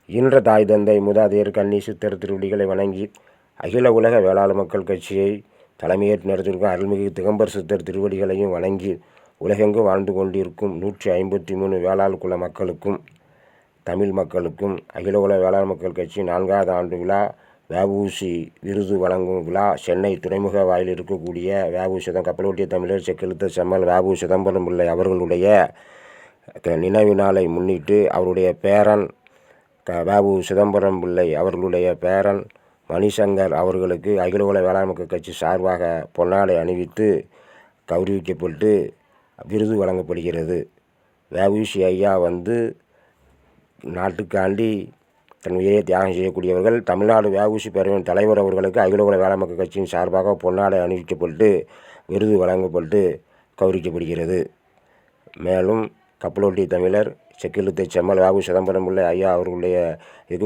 ஈன்ற தாய் தந்தை மூதாதையர் கன்னி சித்தர் திருவடிகளை வணங்கி அகில உலக வேளாளர் மக்கள் கட்சியை தலைமையேற்று நடத்திருக்கும் அருள்மிகு திகம்பர் சித்தர் திருவடிகளையும் வணங்கி உலகெங்கும் வாழ்ந்து கொண்டிருக்கும் 153 வேளாளர் குல மக்களுக்கும் தமிழ் மக்களுக்கும் அகில உலக வேளாளர் மக்கள் கட்சி 4வது ஆண்டு விழா வ.உ.சி. விருது வழங்கும் விழா சென்னை துறைமுக வாயில் இருக்கக்கூடிய வ.உ.சி. கப்பலோட்டிய தமிழர் செக்கெழுத்த செம்மல் வ.உ. சிதம்பரம் பிள்ளை அவர்களுடைய நினைவு நாளை முன்னிட்டு அவருடைய பேரன் வ.உ. சிதம்பரம் பிள்ளை அவர்களுடைய பேரன் மணிசங்கர் அவர்களுக்கு அகில உலக வேளாளர் மக்கள் கட்சி சார்பாக பொன்னாடை அணிவித்து கௌரவிக்கப்பட்டு விருது வழங்கப்படுகிறது. வ.உ.சி. ஐயா நாட்டுக்காண்டி தன் உயிரை தியாகம் செய்யக்கூடியவர்கள். தமிழ்நாடு வ.உ.சி. பேரவையின் தலைவர் அவர்களுக்கு அகில உலக வேளாளர் மக்கள் கட்சியின் சார்பாக பொன்னாடை அணிவிக்கப்பட்டு விருது வழங்கப்பட்டு கௌரவிக்கப்படுகிறது. மேலும் கப்பலோட்டிய தமிழர் செக்கெழுத்த செம்மல் வ.உ. சிதம்பரம் பிள்ளை ஐயா அவர்களுடைய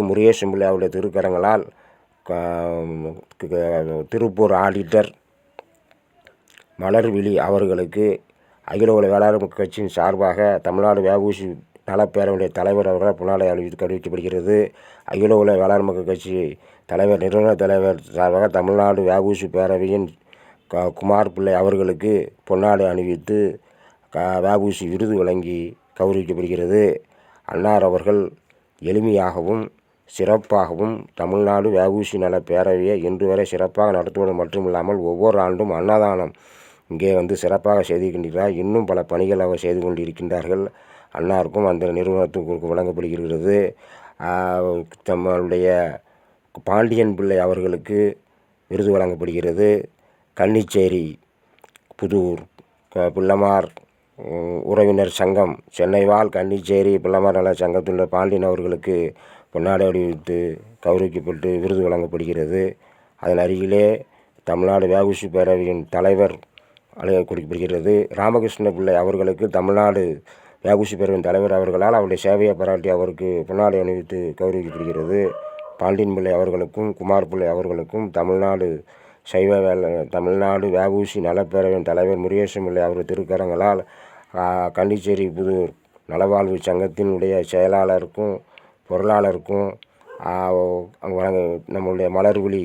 முருகேசன் பிள்ளை அவருடைய திருக்கரங்களால் திருப்பூர் ஆடிட்டர் மலர்விழி அவர்களுக்கு அகில உலக வேளாளர் மக்கள் கட்சியின் சார்பாக தமிழ்நாடு வ.உ.சி. நலப்பேரவையுடைய தலைவர் அவர்களால் பொன்னாடை அணிவித்து கௌரவிக்கப்படுகிறது. அகில உலக வேளாளர் மக்கள் கட்சி தலைவர் நிறுவன தலைவர் சார்பாக தமிழ்நாடு வ.உ.சி. பேரவையின் குமார் பிள்ளை அவர்களுக்கு பொன்னாடை அணிவித்து வ.உ.சி. விருது வழங்கி கௌரவிக்கப்படுகிறது. அன்னார் அவர்கள் எளிமையாகவும் சிறப்பாகவும் தமிழ்நாடு வ.உ.சி. நல பேரவையை இன்று வரை சிறப்பாக நடத்துவது மட்டுமில்லாமல் ஒவ்வொரு ஆண்டும் அன்னதானம் இங்கே சிறப்பாக செய்து கொண்டிருக்கிறார். இன்னும் பல பணிகள் அவர் செய்து கொண்டிருக்கின்றார்கள். அன்னாருக்கும் அந்த நிறுவனத்துக்கு வழங்கப்படுகிறது. நம்மளுடைய பாண்டியன் பிள்ளை அவர்களுக்கு விருது வழங்கப்படுகிறது. கன்னிச்சேரி புதூர் பிள்ளமார் உறவினர் சங்கம் சென்னை வாழ் கன்னிச்சேரி பிள்ளமார் நல சங்கத்திலுள்ள பாண்டியன் அவர்களுக்கு பொன்னாடை அணிவித்து கௌரவிக்கப்பட்டு விருது வழங்கப்படுகிறது. அதன் அருகிலே தமிழ்நாடு வ.உ.சி. பேரவையின் தலைவர் கொடுக்கப்படுகிறது. ராமகிருஷ்ண பிள்ளை அவர்களுக்கு தமிழ்நாடு வ.உ.சி. பேரவையின் தலைவர் அவர்களால் அவருடைய சேவையை பாராட்டி அவருக்கு பொன்னாடை அணிவித்து கௌரவிக்கப்படுகிறது. பாண்டியன் பிள்ளை அவர்களுக்கும் குமார் பிள்ளை அவர்களுக்கும் தமிழ்நாடு வ.உ.சி. நலப்பேரவையின் தலைவர் முருகேசன் பிள்ளை அவருடைய திருக்கரங்களால் கன்னிச்சேரி புதூர் நலவாழ்வு சங்கத்தினுடைய செயலாளருக்கும் பொருளாளருக்கும் நம்மளுடைய மலர்விழி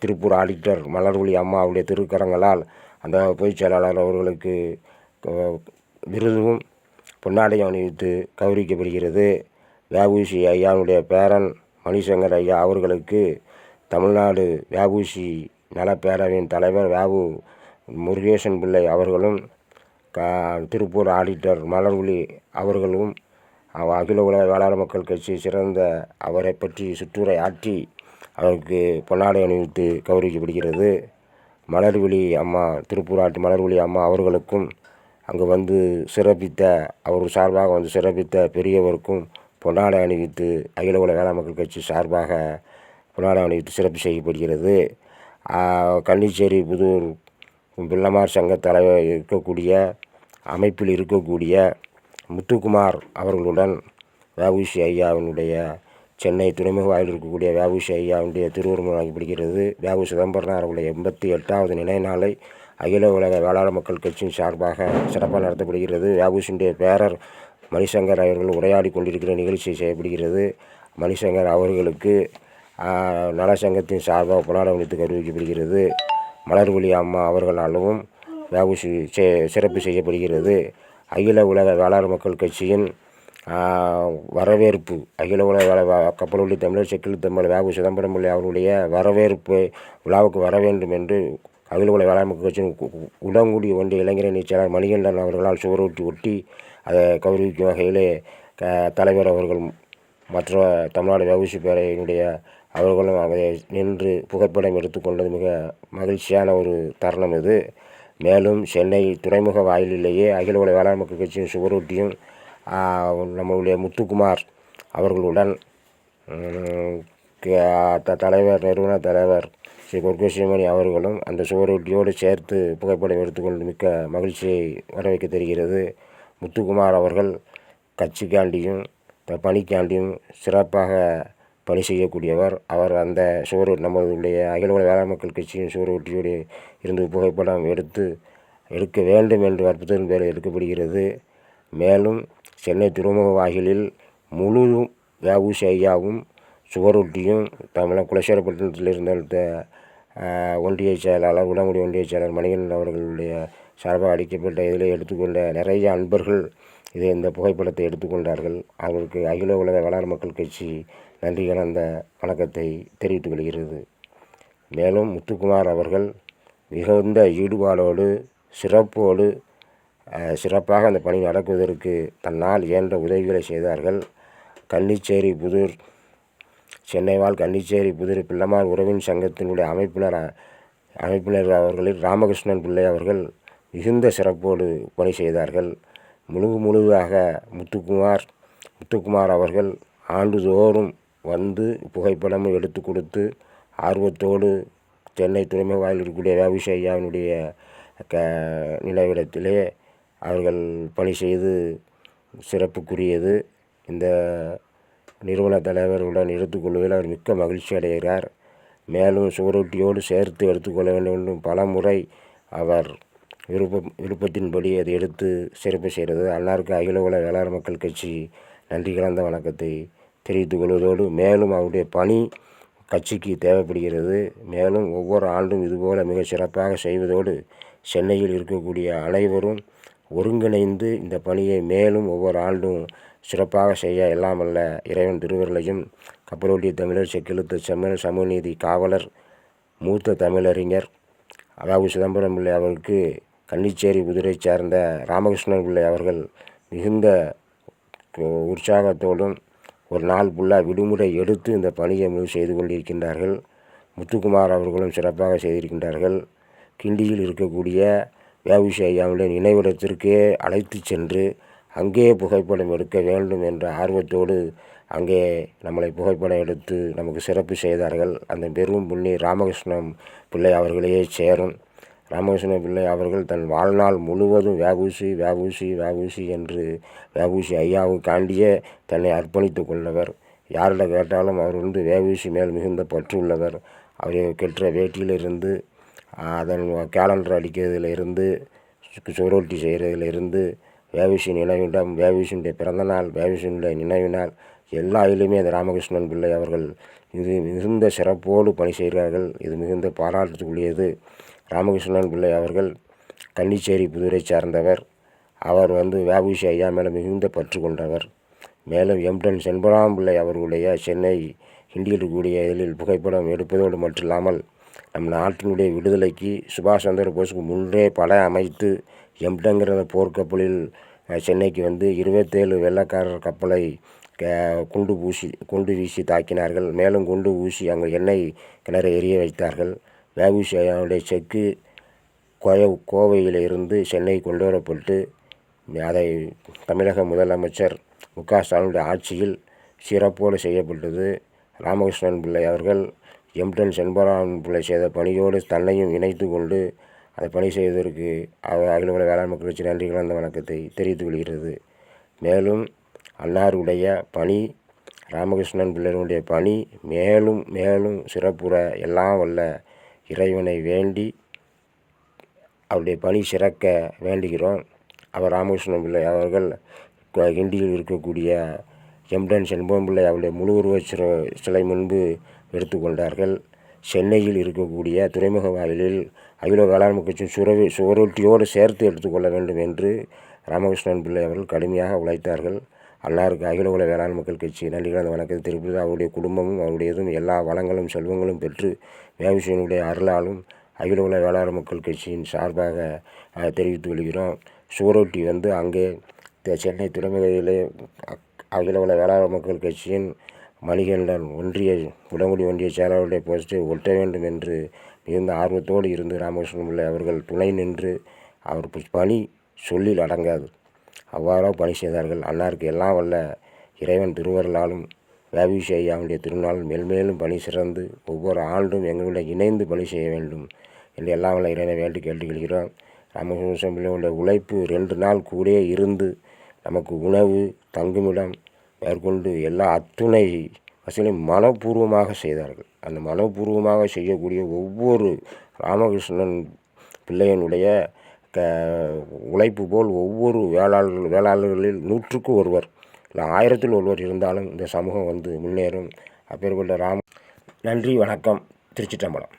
திருப்பூர் ஆடிட்டர் மலர்விழி அம்மா அவருடைய திருக்கரங்களால் அந்த பொதுச் செயலாளர் அவர்களுக்கு விருதும் பொன்னாடையும் அணிவித்து கௌரவிக்கப்படுகிறது. வ.உ.சி. ஐயாவுடைய பேரன் மணிசங்கர் ஐயா அவர்களுக்கு தமிழ்நாடு வ.உ.சி. நலப்பேரவையின் தலைவர் வ.உ. முருகேசன் பிள்ளை அவர்களும் திருப்பூர் ஆடிட்டர் மலர்விழி அவர்களும் அகில உலக வேளாளர் மக்கள் கட்சி சிறந்த அவரை பற்றி சுற்றுரை ஆற்றி அவருக்கு பொன்னாடை அணிவித்து கௌரவிக்கப்படுகிறது. மலர்விழி அம்மா திருப்பூர் ஆட்டி மலர்விழி அம்மா அவர்களுக்கும் அங்கு சிறப்பித்த அவர் சார்பாக சிறப்பித்த பெரியவருக்கும் பொன்னாடை அணிவித்து அகில உலக வேளாளர் மக்கள் கட்சி சார்பாக பொன்னாடை அணிவித்து சிறப்பு செய்யப்படுகிறது. கன்னிச்சேரி புதூர் பிள்ளமார் சங்க தலைவர் இருக்கக்கூடிய அமைப்பில் இருக்கக்கூடிய முத்துக்குமார் அவர்களுடன் வ.உ.சி. ஐயாவினுடைய சென்னை துறைமுக வாயில் இருக்கக்கூடிய வ.உ.சி. ஐயாவுடைய திருவுருவம் வழங்கப்படுகிறது. வ.உ. சிதம்பரம் அவர்களுடைய 88வது நினைவு நாளை அகில உலக வேளாளர் மக்கள் கட்சியின் சார்பாக சிறப்பாக நடத்தப்படுகிறது. வ.உ.சி.யுடைய பேரர் மணிசங்கர் அவர்கள் உரையாடி கொண்டிருக்கிற நிகழ்ச்சி செய்யப்படுகிறது. மணிசங்கர் அவர்களுக்கு நலசங்கத்தின் சார்பாக பொன்னாடை அணிவித்து கௌரவிக்கப்படுகிறது. மலர்விழி அம்மா அவர்களாலும் வ.உ.சி. சிறப்பு செய்யப்படுகிறது. அகில உலக வேளாளர் மக்கள் கட்சியின் வரவேற்பு அகில உலக கப்பலோட்டிய தமிழர் செக்கெழுத்த செம்மல் வ.உ. சிதம்பரம் பிள்ளை அவருடைய வரவேற்பு விழாவுக்கு வர வேண்டும் என்று அகில உலக வேளாளர் மக்கள் கட்சியின் உடங்குடி ஒன்றிய இளைஞரணி செயலாளர் மணிகண்டன் அவர்களால் சுவரொட்டி ஒட்டி அதை கௌரவிக்கும் வகையிலே தலைவர் அவர்கள் மற்ற தமிழ்நாடு வ.உ.சி. பேரவையினுடைய அவர்களும் அதை நின்று புகைப்படம் எடுத்துக்கொண்டது மிக மகிழ்ச்சியான ஒரு தருணம் இது. மேலும் சென்னை துறைமுக வாயிலிலேயே அகில உலக வேளாளர் மக்கள் கட்சியின் சுவரொட்டியும் நம்மளுடைய முத்துக்குமார் அவர்களுடன் தலைவர் நிறுவன தலைவர் ஸ்ரீ கொர்க்கோசிமணி அவர்களும் அந்த சுவரொட்டியோடு சேர்த்து புகைப்படம் எடுத்துக்கொண்டு மிக்க மகிழ்ச்சியை வரவைக்க தெரிகிறது. முத்துக்குமார் அவர்கள் கட்சிக்காண்டியும் பணிக்காண்டியும் சிறப்பாக பணி செய்யக்கூடியவர். அவர் அந்த நம்மளுடைய அகில உலக வேளாளர் மக்கள் கட்சியின் சுவரொட்டியோடு இருந்து புகைப்படம் எடுக்க வேண்டும் என்று வற்புறுத்தலின் பேரில் எடுக்கப்படுகிறது. மேலும் சென்னை துறைமுக வாயிலில் முழு வ.உ.சி. ஐயாவும் சுவரொட்டியும் குலசேகரப்பட்டினத்தில் இருந்த ஒன்றிய செயலாளர் உடங்குடி ஒன்றிய செயலாளர் மணிகண்டன் அவர்களுடைய சார்பாக அளிக்கப்பட்ட இதில் எடுத்துக்கொண்ட நிறைய அன்பர்கள் இந்த புகைப்படத்தை எடுத்துக்கொண்டார்கள். அவருக்கு அகில உலக வேளாண் மக்கள் கட்சி நன்றி கலந்த வணக்கத்தை தெரிவித்துக் கொள்கிறது. மேலும் முத்துக்குமார் அவர்கள் மிகுந்த ஈடுபாடோடு சிறப்போடு சிறப்பாக அந்த பணி நடக்குவதற்கு தன்னால் இயன்ற உதவிகளை செய்தார்கள். சென்னை வாழ் கன்னிச்சேரி புதூர் பிள்ளைமார் உறவின் சங்கத்தினுடைய அமைப்பினர் அவர்களில் ராமகிருஷ்ணன் பிள்ளை அவர்கள் மிகுந்த சிறப்போடு பணி செய்தார்கள். முழுதாக முத்துக்குமார் அவர்கள் ஆண்டுதோறும் வந்து புகைப்படமும் எடுத்து கொடுத்து ஆர்வத்தோடு சென்னை துறைமுக வாயில் இருக்கக்கூடிய வ.உ.சி. ஐயாவினுடைய நினைவிடத்திலே அவர்கள் பணி செய்து சிறப்புக்குரியது. இந்த நிறுவன தலைவருடன் எடுத்துக்கொள்வதில் அவர் மிக்க மகிழ்ச்சி அடைகிறார். மேலும் சுவரொட்டியோடு சேர்த்து எடுத்துக்கொள்ள வேண்டும் என்றும் பல முறை அவர் விருப்பத்தின்படி அதை எடுத்து சிறப்பு செய்கிறது. அன்னாருக்கு அகில உலக வேளாண் மக்கள் கட்சி நன்றி கலந்த வணக்கத்தை தெரிவித்துக் கொள்வதோடு மேலும் அவருடைய பணி கட்சிக்கு தேவைப்படுகிறது. மேலும் ஒவ்வொரு ஆண்டும் இதுபோல் மிக சிறப்பாக செய்வதோடு சென்னையில் இருக்கக்கூடிய அனைவரும் ஒருங்கிணைந்து இந்த பணியை மேலும் ஒவ்வொரு ஆண்டும் சிறப்பாக செய்ய எல்லாம் வல்ல இறைவன் திருவருளையும் கப்பலோட்டிய தமிழர் செக்கிழுத்த செம்மல் சமூகநீதி காவலர் மூத்த தமிழறிஞர் அதாவது சிதம்பரம் பிள்ளை அவருக்கு கன்னிச்சேரி புதுரை சேர்ந்த ராமகிருஷ்ணன் பிள்ளை அவர்கள் மிகுந்த உற்சாகத்தோடும் ஒரு நாள் ஃபுல்லாக விடுமுறை எடுத்து இந்த பணியை செய்து கொண்டிருக்கின்றார்கள். முத்துக்குமார் அவர்களும் சிறப்பாக செய்திருக்கின்றார்கள். கிண்டியில் இருக்கக்கூடிய வ.உ.சி. ஐயாவுடைய நினைவிடத்திற்கே அழைத்து சென்று அங்கே புகைப்படம் எடுக்க வேண்டும் என்ற ஆர்வத்தோடு அங்கே நம்மளை புகைப்படம் எடுத்து நமக்கு சிறப்பு செய்தார்கள். அந்த பெரும் புண்ணி ராமகிருஷ்ணன் பிள்ளை அவர்களையே சேரும். ராமகிருஷ்ணன் பிள்ளை அவர்கள் தன் வாழ்நாள் முழுவதும் வ.உ.சி. என்று வ.உ.சி. ஐயாவுக்காண்டியே தன்னை அர்ப்பணித்து கொண்டவர். யாரிட கேட்டாலும் அவர் வ.உ.சி. மேல் மிகுந்த பற்று உள்ளவர். அவரை கெட்ட வேட்டியிலிருந்து அதன் கேலண்டர் அடிக்கிறதுலேருந்து சுவரொட்டி செய்கிறதுலேருந்து வ.உ.சி. நினைவிடம், வ.உ.சி.யுடைய பிறந்தநாள், வ.உ.சி.யுடைய நினைவினால் எல்லா அந்த ராமகிருஷ்ணன் பிள்ளை அவர்கள் இது மிகுந்த சிறப்போடு பணி செய்கிறார்கள். இது மிகுந்த பாராட்டுக்குரியது. ராமகிருஷ்ணன் பிள்ளை அவர்கள் கன்னிச்சேரி புதூரை சார்ந்தவர். அவர் வ.உ.சி. ஐயா மேலே மிகுந்த பற்று கொண்டவர். மேலும் எம்டன் செண்பராம் பிள்ளை அவர்களுடைய சென்னை ஹிந்தியில் இருக்கக்கூடிய இதில் புகைப்படம் எடுப்பதோடு மட்டுமில்லாமல் நம் நாட்டினுடைய விடுதலைக்கு சுபாஷ் சந்திர போஸுக்கு முன்பே படை அமைத்து எம்டங்கிற போர்க்கப்பலில் சென்னைக்கு 27 வெள்ளைக்காரர் கப்பலை குண்டு வீசி தாக்கினார்கள். மேலும் குண்டு ஊசி அங்கே எண்ணெய் கிணறு எரிய வைத்தார்கள். வ.உ.சி. ஐயாவுடைய செக்கு கோவையிலிருந்து சென்னை கொண்டு வரப்பட்டு அதை தமிழக முதலமைச்சர் மு.க. ஸ்டாலினுடைய ஆட்சியில் சிறப்போடு செய்யப்பட்டது. ராமகிருஷ்ணன் பிள்ளை அவர்கள் எம்டன் செண்பராமன் பிள்ளை செய்த பணியோடு தன்னையும் இணைத்து கொண்டு அதை பணி செய்வதற்கு அகில உலக வேளாண் மக்கள் கட்சி நன்றி கலந்த வணக்கத்தை தெரிவித்துக் கொள்கிறது. மேலும் அன்னாருடைய பணி, ராமகிருஷ்ணன் பிள்ளையினுடைய பணி மேலும் மேலும் சிறப்புற எல்லாம் வல்ல இறைவனை வேண்டி அவருடைய பணி சிறக்க வேண்டுகிறோம். அவர் ராமகிருஷ்ணன் பிள்ளை அவர்கள் கிண்டியில் இருக்கக்கூடிய எம்டன் செண்பகம் பிள்ளை அவருடைய முழு உருவ சிலை முன்பு எடுத்துக்கொண்டார்கள். சென்னையில் இருக்கக்கூடிய துறைமுக வாயிலில் அகில வேளாண் கட்சி சுவரொட்டியோடு சேர்த்து எடுத்துக்கொள்ள வேண்டும் என்று ராமகிருஷ்ணன் பிள்ளை அவர்கள் கடுமையாக உழைத்தார்கள். அன்னாருக்கு அகில உலக வேளாண் மக்கள் கட்சி நன்றி கலந்த வணக்கத்தை தெரிவித்து அவருடைய குடும்பமும் அவருடையதும் எல்லா வளங்களும் செல்வங்களும் பெற்று வ.உ.சி.யினுடைய அருளாலும் அகில உலக வேளாண் மக்கள் கட்சியின் சார்பாக தெரிவித்து கொள்கிறோம். சுவரொட்டி அங்கே சென்னை துறைமுகத்திலே அகில உலக வேளாண் மக்கள் கட்சியின் மணிகண்டன் உடங்குடி ஒன்றிய செயலாளருடைய போஸ்டை ஒட்ட வேண்டும் என்று மிகுந்த ஆர்வத்தோடு இருந்து ராமகிருஷ்ணன் பிள்ளை அவர்கள் துணை நின்று அவர் பணி சொல்லில் அடங்காது அவ்வாறாக பணி செய்தார்கள். அன்னாருக்கு எல்லாம் வல்ல இறைவன் திருவருளாலும் வ.உ.சி. ஐயாவுடைய திருநாள் மேல்மேலும் பணி சிறந்து ஒவ்வொரு ஆண்டும் எங்களுடைய இணைந்து பணி செய்ய வேண்டும் என்று எல்லாம் வல்ல இறைவனை வேண்டி கேட்டுக்கொள்கிறோம். ராமகிருஷ்ணன் பிள்ளையுடைய உழைப்பு 2 நாள் கூட இருந்து நமக்கு உணவு, தங்குமிடம் மேற்கொண்டு எல்லா அத்துணை வசதியும் மனப்பூர்வமாக செய்தார்கள். அந்த மனப்பூர்வமாக செய்யக்கூடிய ஒவ்வொரு ராமகிருஷ்ணன் பிள்ளையனுடைய உழைப்பு போல் ஒவ்வொரு வேளாளர்களில் 100க்கு ஒருவர் இல்லை 1000ல் ஒருவர் இருந்தாலும் இந்த சமூகம் வந்து முன்னேறும். அப்பேற்பட்ட நன்றி, வணக்கம். திருச்சிற்றம்பலம்.